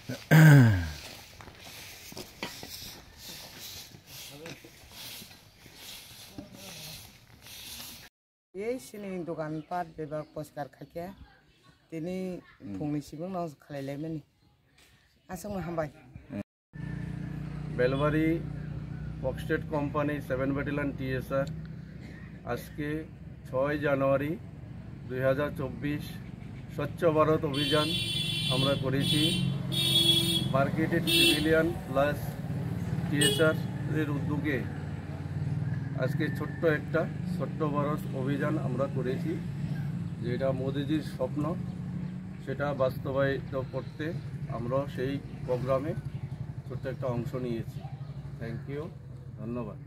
ये सिनी दुकान पाट बेबा पोस्कार खाके तिनी फुंनि सिबुं नाव खालायलायमोन आसाम हामबाय बेलबारी फक्सटेट कोम्पानी 7 ব্যাটালিয়ন টিএসআর আজকে 6 জানুয়ারি 2024 স্বচ্ছ ভারত অভিযান আমরা করেছি। মার্কেটেড সিভিলিয়ান প্লাস টিএসআর এর উদ্যোগে আজকে ছোট্ট একটা স্বচ্ছ ভারত অভিযান আমরা করেছি, যেটা মোদিজির স্বপ্ন সেটা বাস্তবায়িত করতে আমরা সেই প্রোগ্রামে ছোট্ট একটা অংশ নিয়েছি। থ্যাংক ইউ, ধন্যবাদ।